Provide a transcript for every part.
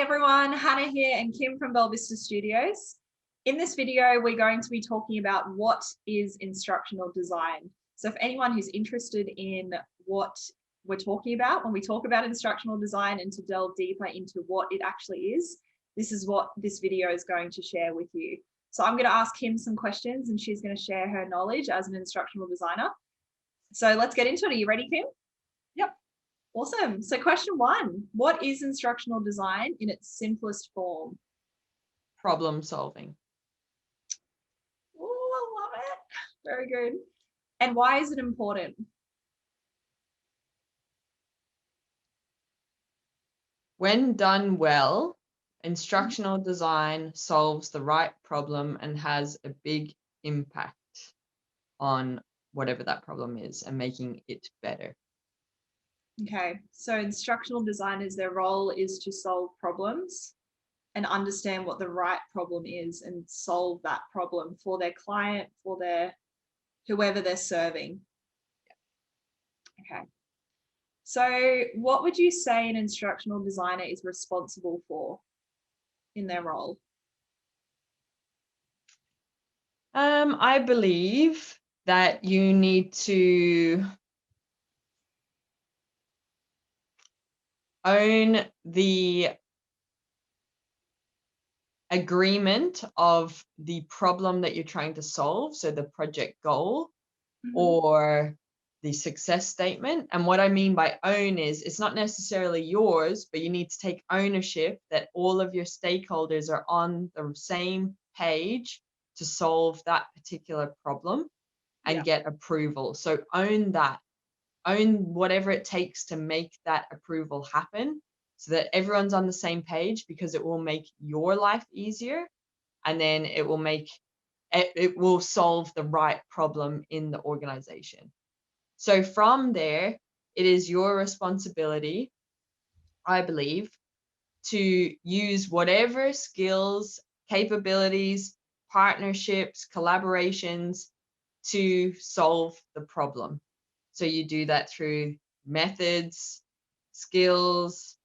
Hi everyone, Hannah here and Kim from Bell Vista Studios. In this video, we're going to be talking about what is instructional design. So if anyone who's interested in what we're talking about when we talk about instructional design and to delve deeper into what it actually is, this is what this video is going to share with you. So I'm going to ask Kim some questions and she's going to share her knowledge as an instructional designer. So let's get into it. Are you ready, Kim? Yep. Awesome. So question one, what is instructional design in its simplest form? Problem solving. Oh, I love it. Very good. And why is it important? When done well, instructional design solves the right problem and has a big impact on whatever that problem is and making it better. Okay, so instructional designers, their role is to solve problems and understand what the right problem is and solve that problem for their client, for their whoever they're serving. Okay. So what would you say an instructional designer is responsible for in their role? I believe that you need to own the agreement of the problem that you're trying to solve, so the project goal or the success statement. And what I mean by own is it's not necessarily yours, but you need to take ownership that all of your stakeholders are on the same page to solve that particular problem and get approval. So own that, own whatever it takes to make that approval happen so that everyone's on the same page, because it will make your life easier, and then it will solve the right problem in the organization. So from there, it is your responsibility, I believe, to use whatever skills, capabilities, partnerships, collaborations to solve the problem. So you do that through methods, skills,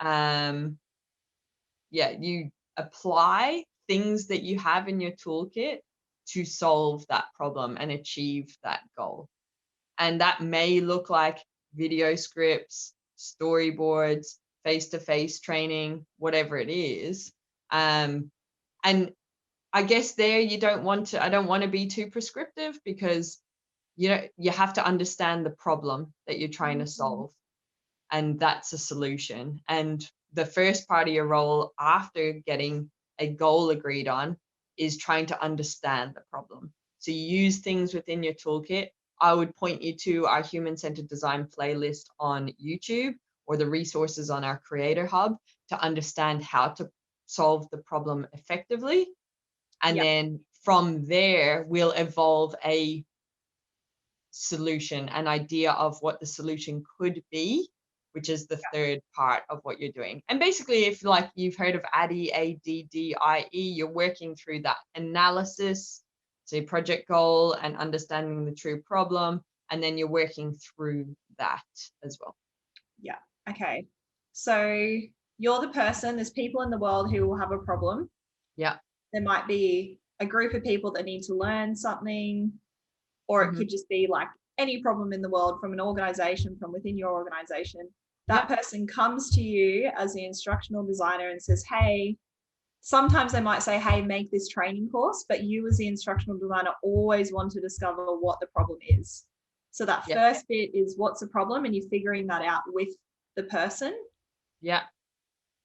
you apply things that you have in your toolkit to solve that problem and achieve that goal. And that may look like video scripts, storyboards, face-to-face training, whatever it is. And I guess there I don't want to be too prescriptive, because you have to understand the problem that you're trying to solve, and that's a solution. And the first part of your role after getting a goal agreed on is trying to understand the problem. So you use things within your toolkit. I would point you to our human-centered design playlist on YouTube or the resources on our Creator Hub to understand how to solve the problem effectively. And then from there, we'll evolve a solution, an idea of what the solution could be, which is the third part of what you're doing. And basically, if like you've heard of ADDIE, ADDIE, you're working through that analysis, so project goal and understanding the true problem, and then you're working through that as well. Yeah. Okay. So you're the person, there's people in the world who will have a problem. Yeah. There might be a group of people that need to learn something, or it could just be like any problem in the world from an organization, from within your organization. That person comes to you as the instructional designer and says, hey, sometimes they might say, hey, make this training course, but you as the instructional designer always want to discover what the problem is. So that first bit is what's the problem, and you're figuring that out with the person. Yeah.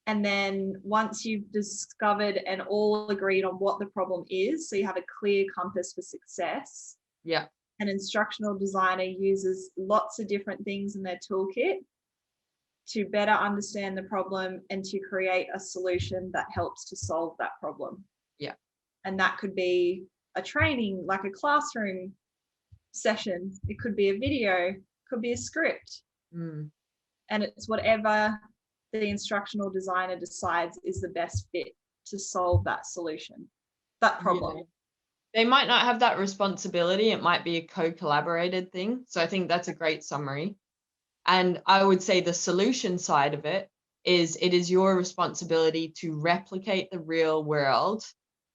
And then once you've discovered and all agreed on what the problem is, so you have a clear compass for success. Yeah. An instructional designer uses lots of different things in their toolkit to better understand the problem and to create a solution that helps to solve that problem. Yeah. And that could be a training, like a classroom session. It could be a video, could be a script. And it's whatever the instructional designer decides is the best fit to solve that solution, that problem. Yeah. They might not have that responsibility. It might be a co-collaborated thing. So I think that's a great summary. And I would say the solution side of it is it is your responsibility to replicate the real world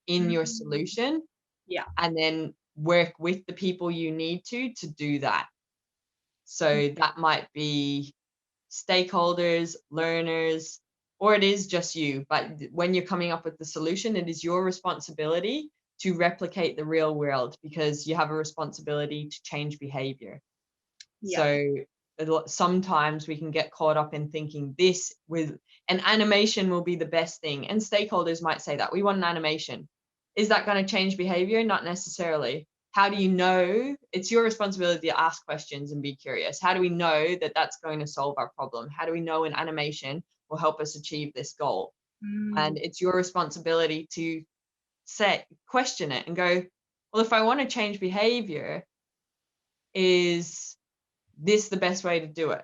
in your solution. Yeah. And then work with the people you need to do that. So that might be stakeholders, learners, or it is just you. But when you're coming up with the solution, it is your responsibility to replicate the real world, because you have a responsibility to change behavior. Yeah. So sometimes we can get caught up in thinking this with an animation will be the best thing. And stakeholders might say that we want an animation. Is that going to change behavior? Not necessarily. How do you know? It's your responsibility to ask questions and be curious. How do we know that that's going to solve our problem? How do we know an animation will help us achieve this goal? And it's your responsibility to question it and go, well, if I want to change behavior, is this the best way to do it?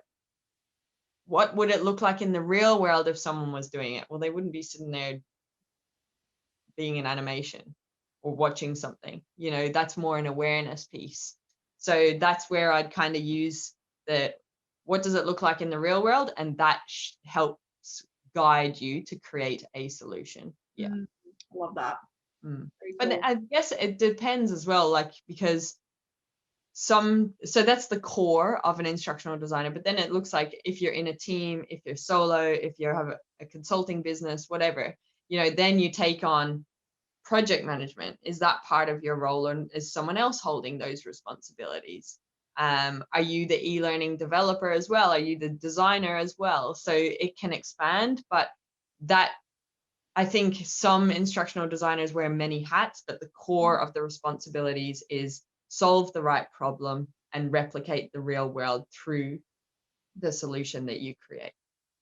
What would it look like in the real world if someone was doing it? Well, they wouldn't be sitting there being an animation or watching something. That's more an awareness piece. So that's where I'd kind of use what does it look like in the real world? And that helps guide you to create a solution. Yeah. I love that. But Cool. I guess it depends as well, because so that's the core of an instructional designer. But then it looks like if you're in a team, if you're solo, if you have a consulting business, whatever, then you take on project management. Is that part of your role, or is someone else holding those responsibilities? Are you the e-learning developer as well? Are you the designer as well? So it can expand, but that, I think some instructional designers wear many hats, but the core of the responsibilities is solve the right problem and replicate the real world through the solution that you create.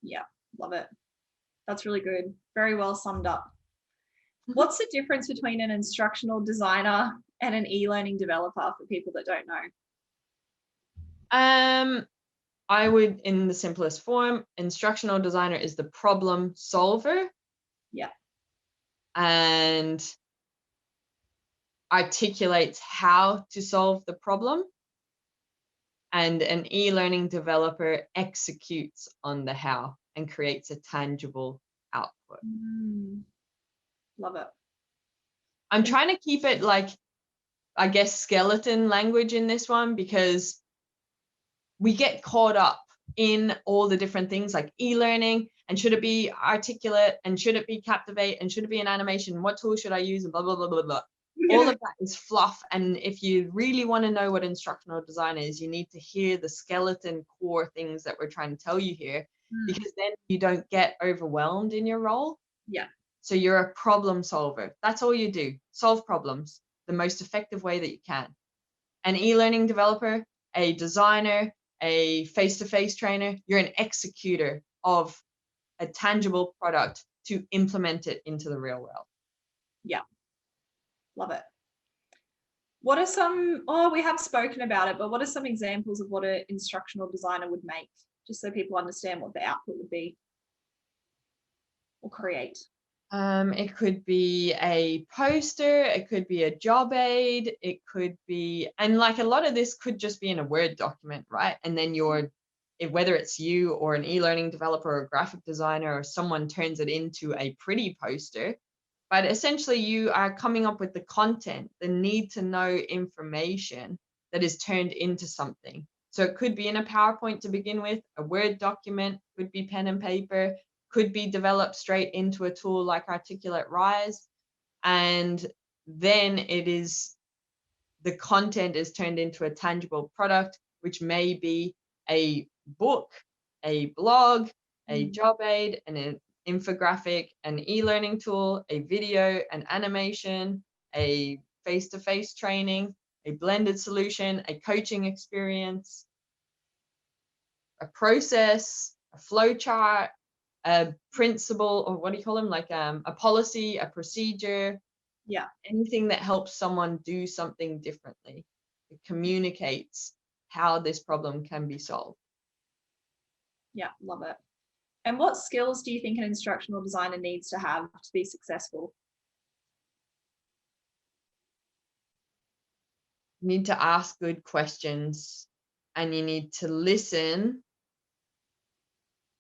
Yeah, love it. That's really good. Very well summed up. What's the difference between an instructional designer and an e-learning developer for people that don't know? I would, in the simplest form, instructional designer is the problem solver. Yeah. And articulates how to solve the problem. And an e-learning developer executes on the how and creates a tangible output. Love it. I'm trying to keep it I guess, skeleton language in this one, because we get caught up in all the different things like e-learning, and should it be articulate, and should it be captivate, and should it be an animation? What tool should I use? And blah, blah, blah, blah, blah. All of that is fluff. And if you really want to know what instructional design is, you need to hear the skeleton core things that we're trying to tell you here, because then you don't get overwhelmed in your role. Yeah. So you're a problem solver. That's all you do. Solve problems the most effective way that you can. An e-learning developer, a designer, a face-to-face trainer, you're an executor of a tangible product to implement it into the real world. Yeah. Love it. What are we have spoken about it, but what are some examples of what an instructional designer would make, just so people understand what the output would be or create? It could be a poster, it could be a job aid, it could be, and a lot of this could just be in a Word document, right? And then whether it's you or an e-learning developer or a graphic designer or someone turns it into a pretty poster, but essentially you are coming up with the content, the need to know information that is turned into something. So it could be in a PowerPoint to begin with, a Word document, could be pen and paper, could be developed straight into a tool like Articulate Rise. And then the content is turned into a tangible product, which may be a book, a blog, a job aid, an infographic, an e-learning tool, a video, an animation, a face-to-face training, a blended solution, a coaching experience, a process, a flow chart, a principle, or what do you call them? A policy, a procedure. Yeah. Anything that helps someone do something differently. It communicates how this problem can be solved. Yeah, love it. And what skills do you think an instructional designer needs to have to be successful? You need to ask good questions, and you need to listen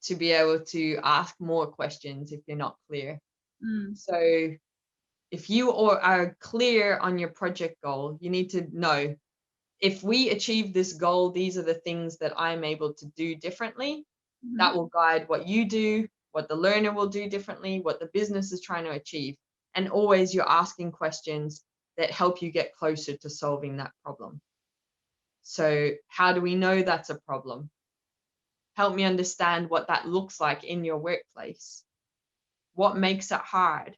to be able to ask more questions if you're not clear. So if you are clear on your project goal, you need to know, if we achieve this goal, these are the things that I'm able to do differently. That will guide what you do, what the learner will do differently, what the business is trying to achieve. And always you're asking questions that help you get closer to solving that problem. So how do we know that's a problem? Help me understand what that looks like in your workplace. What makes it hard?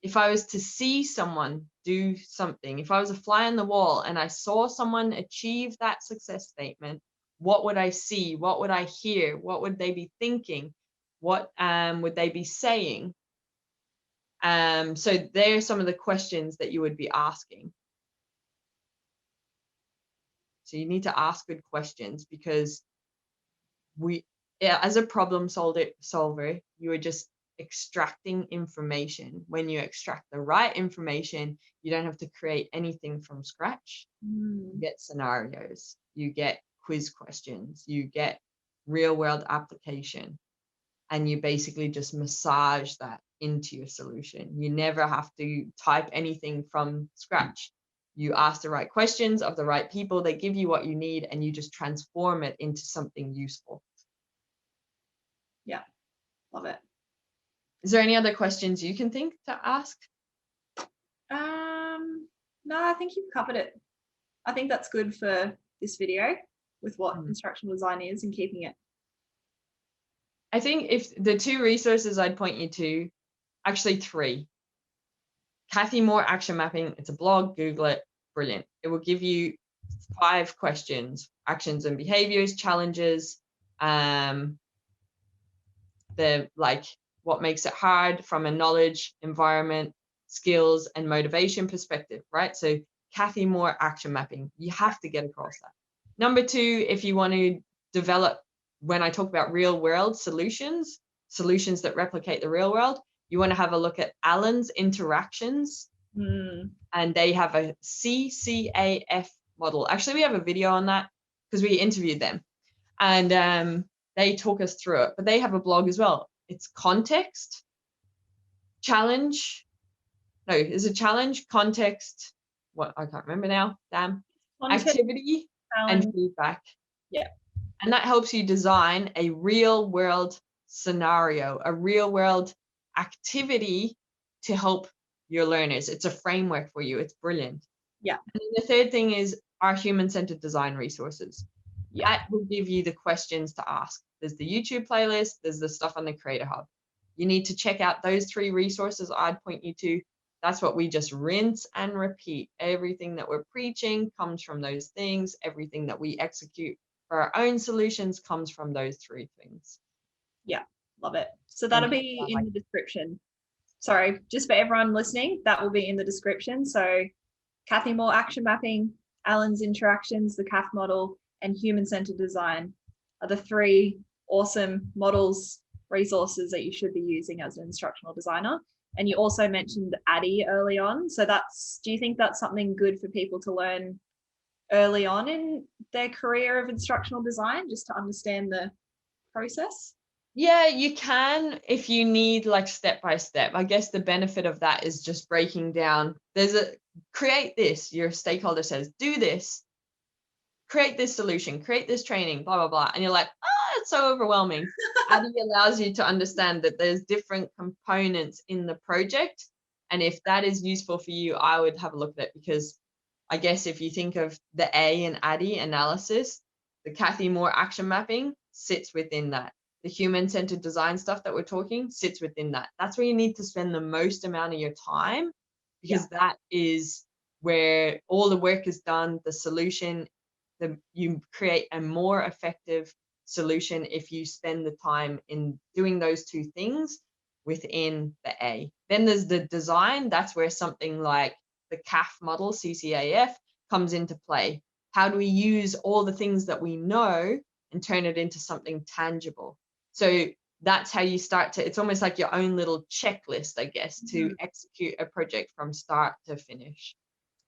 If I was to see someone do something, if I was a fly on the wall and I saw someone achieve that success statement, what would I see? What would I hear? What would they be thinking? What would they be saying? So there are some of the questions that you would be asking. So you need to ask good questions, because as a problem solver, you are just extracting information. When you extract the right information, you don't have to create anything from scratch. You get scenarios, you get quiz questions, you get real world application, and you basically just massage that into your solution. You never have to type anything from scratch. You ask the right questions of the right people, they give you what you need, and you just transform it into something useful. Yeah, love it. Is there any other questions you can think to ask? No, I think you've covered it. I think that's good for this video with what instructional design is and keeping it. I think if the 2 resources I'd point you to, actually 3. Kathy Moore Action Mapping, it's a blog, Google it, brilliant. It will give you 5 questions, actions and behaviors, challenges, what makes it hard from a knowledge, environment, skills, and motivation perspective, right? So Kathy Moore Action Mapping, you have to get across that. Number 2, if you want to develop, when I talk about real world solutions that replicate the real world, you want to have a look at Allen's interactions. And they have a CCAF model. Actually, we have a video on that because we interviewed them, and they talk us through it. But they have a blog as well. It's context, challenge. No, is it challenge, context? What, I can't remember now. Damn. Context, activity, challenge, and feedback. Yeah. And that helps you design a real world scenario, a real world activity to help your learners. It's a framework for you. It's brilliant. Yeah. And then the third thing is our human-centered design resources. Yeah. That will give you the questions to ask. There's the YouTube playlist, there's the stuff on the Creator Hub. You need to check out those 3 resources I'd point you to. That's what we just rinse and repeat. Everything that we're preaching comes from those things. Everything that we execute for our own solutions comes from those 3 things. Yeah, love it. So that'll be in the description. Sorry, just for everyone listening, that will be in the description. So Kathy Moore Action Mapping, Allen's Interactions, the CAF model, and Human-Centered Design are the 3 awesome models, resources that you should be using as an instructional designer. And you also mentioned ADDIE early on. So do you think that's something good for people to learn early on in their career of instructional design, just to understand the process? Yeah, you can, if you need like step by step. I guess the benefit of that is just breaking down. Create this, your stakeholder says, do this, create this solution, create this training, blah, blah, blah. And you're like, it's so overwhelming. ADDIE allows you to understand that there's different components in the project. And if that is useful for you, I would have a look at it, because I guess if you think of the A in ADDIE analysis, the Kathy Moore Action Mapping sits within that. The human-centered design stuff that we're talking sits within that. That's where you need to spend the most amount of your time, because that is where all the work is done, the solution, you create a more effective solution if you spend the time in doing those 2 things within the A. Then there's the design. That's where something like the CAF model, CCAF, comes into play. How do we use all the things that we know and turn it into something tangible? So that's how you start to, it's almost like your own little checklist, I guess, to execute a project from start to finish.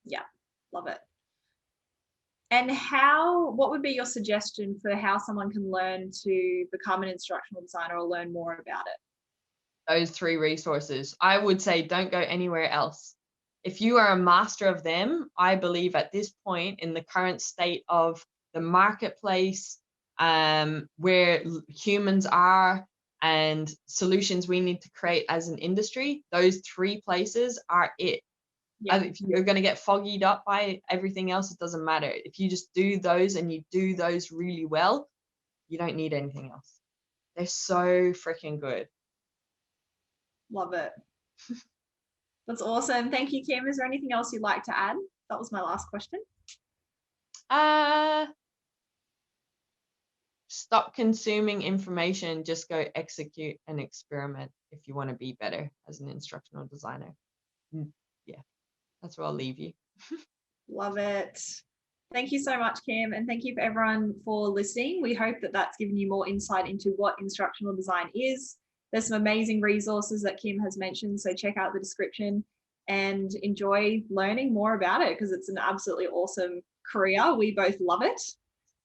Yeah, love it. And what would be your suggestion for how someone can learn to become an instructional designer or learn more about it? Those 3 resources. I would say don't go anywhere else. If you are a master of them, I believe at this point in the current state of the marketplace, where humans are and solutions we need to create as an industry, those 3 places are it. Yeah, If you're going to get foggied up by everything else, it doesn't matter. If you just do those and you do those really well, you don't need anything else. They're so freaking good. love it. That's awesome. Thank you, Kim. Is there anything else you'd like to add? That was my last question. Stop consuming information, just go execute and experiment if you want to be better as an instructional designer. Yeah, that's where I'll leave you. Love it. Thank you so much, Kim, and thank you for everyone for listening. We hope that that's given you more insight into what instructional design is. There's some amazing resources that Kim has mentioned, so check out the description and enjoy learning more about it because it's an absolutely awesome career. We both love it.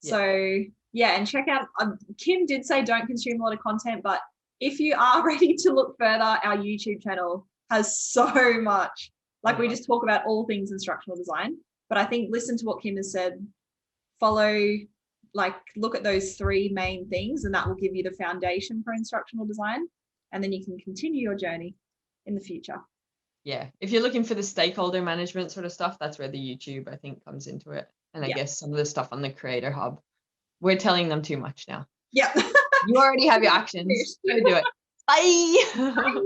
Yeah. So yeah, and check out, Kim did say don't consume a lot of content, but if you are ready to look further, our YouTube channel has so much. Like we just talk about all things instructional design, but I think listen to what Kim has said, follow, like look at those 3 main things, and that will give you the foundation for instructional design. And then you can continue your journey in the future. Yeah, if you're looking for the stakeholder management sort of stuff, that's where the YouTube, I think, comes into it. And I guess some of the stuff on the Creator Hub. We're telling them too much now. Yeah. You already have your actions. Go do it. Bye. Bye.